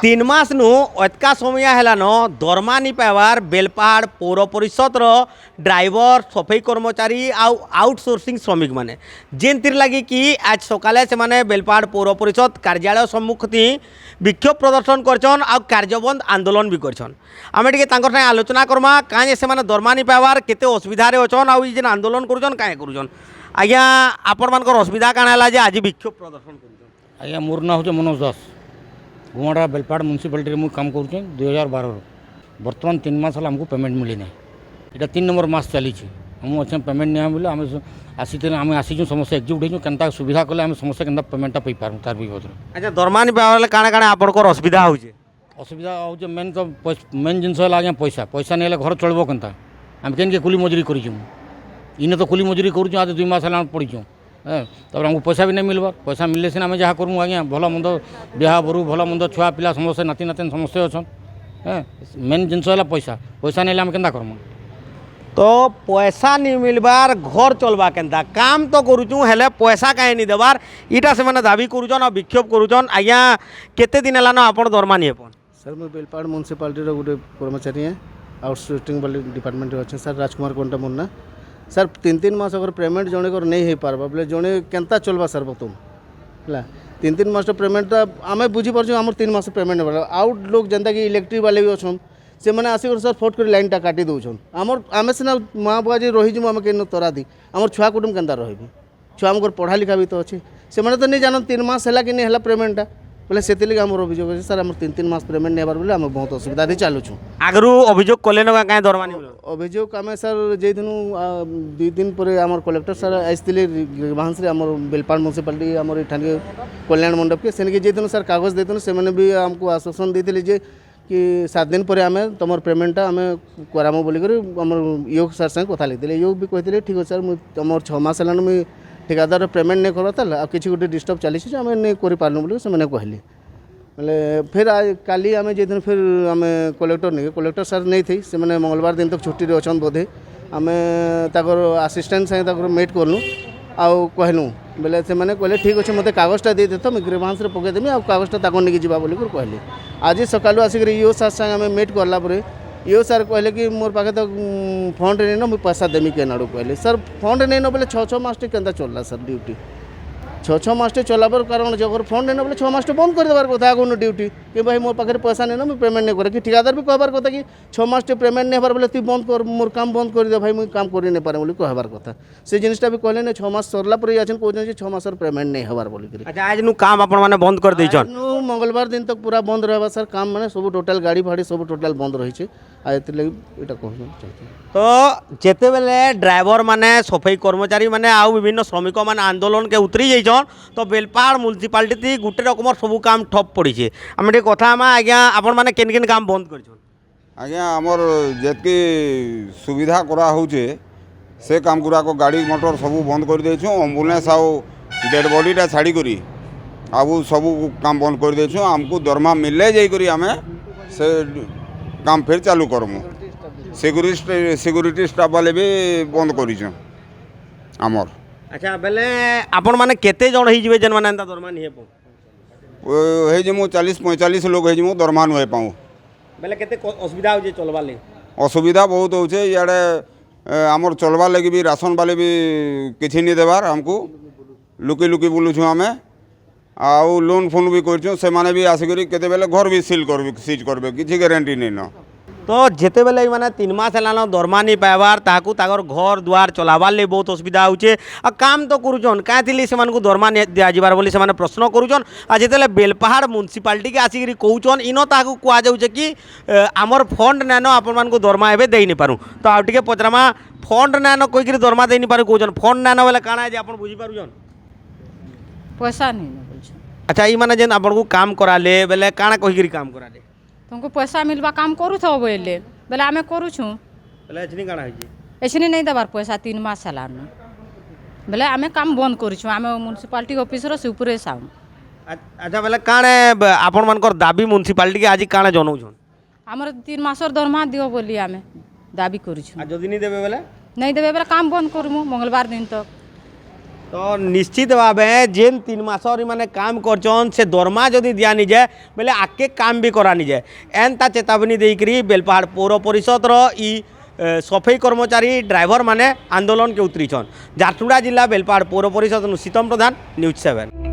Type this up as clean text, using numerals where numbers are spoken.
तीन मास नु अतका समय हेलान दरमा नहीं पाइबार बेलपाहाड़ पौर परिषद ड्राइवर सफाई कर्मचारी आउटसोर्सिंग श्रमिक माने जेनतिर लगी कि आज सकाले से माने बेलपाहाड़ पौर परिषद कार्यालय सम्मुख थी विक्षोभ प्रदर्शन करछन आ कार्यबंद आंदोलन भी करछन। आमे टिके तांकर साथे आलोचना करमा काहे से माने दरमा नहीं पाइबार केते असुविधा रे अछन आ जेन आंदोलन करूछन काहे करूछन। आज्ञा आपण मानकर असुविधा काना हला जे आज विक्षोभ प्रदर्शन करूछन। आज्ञा मोर ना हो मनोज दास गुमाड़ा बेलपाड़ म्यूनिसिपालिटी में काम कर 2012 बर्तमान 3 मास हमको पेमेंट मिली ना यहाँ 3 नंबर मास चली हम अच्छे पेमेंट नहीं बोले आम आम आसीचु समस्या एक्जिक्यूट हो केनता सुविधा कले आम समस्या केनता पेमेंटा पाई पार तार विरोध। अच्छा दरमा नहीं पाइबार काଣା काଣା आपनकर असुविधा होचे असुविधा हो मेन तो मेन जिनस है आज्ञा पैसा पैसा नहीं घर चलबो केनता आम केन कुली मजूरी करूँ इने तो कुली मजूरी करूँ आज 2 मास पड़ीचु तब हमको पैसा भी नहीं मिलबार पैसा मिलले सीना जहाँ करूँ आज्ञा भल मंद बिहा बरू भल मंद छुआ पिला समस्या नाती नातिन समस्या अच्छन मेन जिनस है पैसा पैसा नहीं आम केन्ता करमु तो पैसा नहीं मिलबार घर चलबा केनता काम तो करूँ हेले पैसा कहीं नहीं देवार इटा से मैंने दाबी करूछन और विक्षोभ करूछन। आज्ञा केते दिन हेलान आपण दरमा नहीं पन सर मैं बेलपाड़ म्यूनिसिपालिटी गोटे कर्मचारी है आउटसोर्सिंग डिपार्टमेंट अच्छे सर राजकुमार कंटा मुन्ना सर 3 मास अगर पेमेंट जने को नहीं हो पार्बा बोले जड़े केनता चलवा सर तुम है 3 मास पेमेंट आम बुझीपार आम 3 मास पेमेंट आउट लोग जनता कि इलेक्ट्रिक वाले भी अच्छे से मैंने आसिक सर फट कर लाइन टा काटी दौन आमर आम सीना माँ बुआ जी रहीजु आम के तरा दी आम छुआ कुटुम केनता रही छुआ आम पढ़ा लिखा भी तो अच्छे से मैंने तो नहीं जान 3 मास है कि नहीं है पेमेंटा बोले से आमर अभियोग अच्छे सर आम 3 मास पेमेंट नहीं बोले आम बहुत असुविधा दे चलुँ आगु अभियोग कले कहीं दरमा नहीं अभियोग आम सर जेदिन 2 दिन पर आम कलेक्टर सर आसते महांस आम बेलपाड़ म्यूनिसिपालिटी आम ये कल्याण मंडप के सेन जेदिन सर कागज देते से भी आमको आश्वासन देते कि 7 दिन पर आम तुम पेमेंटा आम करामु बोलिक आम योग सर संगे कथा लिखते योग भी कहते ठीक अच्छे सर मुझे 6 मास है मुझे ठेकेदार पेमेंट नहीं करता किसी गोटे डिस्टर्ब चली आम नहीं करूँ बोल से कहली बोले फिर काली आम जेदिन फिर आम कलेक्टर सर नहीं थी से मैंने मंगलवार दिन तक छुट्टी अच्छा बोधे आम आसिस्टेंट संगे मीट कलु आउ कहलु बोले से मैंने कहले ठीक अच्छे मत कागजटा दे देते मुझे ग्रीवांस पकईदेमी आ कागजटा नहीं जा बोल कहली आज सकालू आसिक यो सर संगे आम मीट कलापर यो सर कहले कि मोर पाखे तो फंड नहीं न मुझे पैसा देमी के आड़ू कहले सर फंड नहीं न बोले 6 मास केनता चलला सर ड्यूटी 6 मास चलाबर कारण जब फंड नहीं बोले 6 मास बंद कर देवार कथा आगुन ड्यूटी कि भाई मोर पाखे पैसा नहीं मुझे पेमेंट नहीं करे कि ठेकेदार भी कहबार कथा कि 6 मास पेमेंट नहीं हबार बोले तु बंद कर मोर काम बंद कर दे भाई मुझे काम कर नहीं पारे बोली कहबार कथा से जिनटा भी कहले ना 6 मास सरला पर आछन कहछन 6 मास पेमेंट नहीं हबार बोली। अच्छा आज नु काम आपण माने बंद कर देछन मंगलवार दिन तक पूरा बंद रहबा सर काम माने सब टोटल गाड़ी फाड़ी सब टोटल बंद रही छे आ एते लगी एटा कहछन। तो जेते बेले ड्राइवर माने सफाई कर्मचारी माने आउ विभिन्न श्रमिक माने आंदोलन के उतरी जाइछन तो बेलपाड़ म्यूनिसिपालिटी गोटे रकम सब काम ठप पड़ी है आम कथा आज्ञा आपण माने केन केन काम बंद कर आज्ञा आमर जेतकी सुविधा करा होचे से काम गुरा को गाड़ी मोटर सब बंद कर देछु एम्बुलेंस आउ डेड बॉडीटा छाड़ी करी आउ सब काम बंद कर देछु आमको दरमा मिलले जाई करी आमे से काम फिर चालू करमु सिक्यूरीटी स्टाफ वाले भी बंद करिछु आमर। अच्छा बेले आपण माने केते जण ही जिवे जन माने एंता दरमा नहीं हे जे मु 40-45 लोग हे जे मु दरमा न पाऊँ बेले केते असुविधा हो जे चलबा ले असुविधा बहुत होचे इयाडे आमर चलवा लगी भी राशन वाले भी किसी नहीं देवार हमको लुकी लुकी बुलुछु आमे आउ लोन फोन भी करछु से माने भी आसिक केते बेले घर भी सीज करबे किसी गारंटी नहीं न। तो जेते बेले माने 3 मास हेलान दरमा नहीं पाइबार ताकू ताकर घर दुआर चलाबार ले बहुत असुविधा होचे आ काम तो करूछन काहे थिली से मानकु दरमा दिया जिबार बोली से माने प्रश्न करूछन आ जेतेले बेलपाहाड़ म्यूनिसिपालिटी के आसिक कहूछन इनो ताकू कुआ जाउचे कि आमर फंड नान आपण मानकु दरमा एबे देई नहीं पारू तो आ टिके पचरामा फंड नान कोइ कि दरमा देई नहीं पारू कहूछन फंड नान बेले काना जे आपण बुझी पारुछन पैसा नहीं बोलछन। अच्छा ई माने जेन आपन को काम कराले बेले काना कहि कि काम कराले तुमको पैसा मिलवा काम करू थो बोले बेले आमे करू छु बेले एछनी काना है जी एछनी नहीं देबार पैसा 3 मास हलान बेले आमे काम बंद करू छु आमे म्युनिसिपालिटी ऑफिसर से ऊपर साउ। अच्छा बेले काने आपण मानकर दाबी म्युनिसिपालिटी के आज काना जनौ छन हमर 3 मासर दरमा दियो बोली आमे दाबी करू छु आ जदी नहीं देबे बेले नहीं देबे बेले काम बंद करमु मंगलवार दिन तक तो निश्चित भाव जेन 3 मासर मैंने काम करछन से दरमा जदि दिया नि जाए बोले आगे काम भी करानी जाए एनता चेतावनी देकरी बेलपाहाड़ पौर परिषद इ सफाई कर्मचारी ड्राइवर माने आंदोलन के उतरीछन झारसुगुड़ा जिला बेलपाहाड़ पौर परिषद सीतम प्रधान न्यूज 7।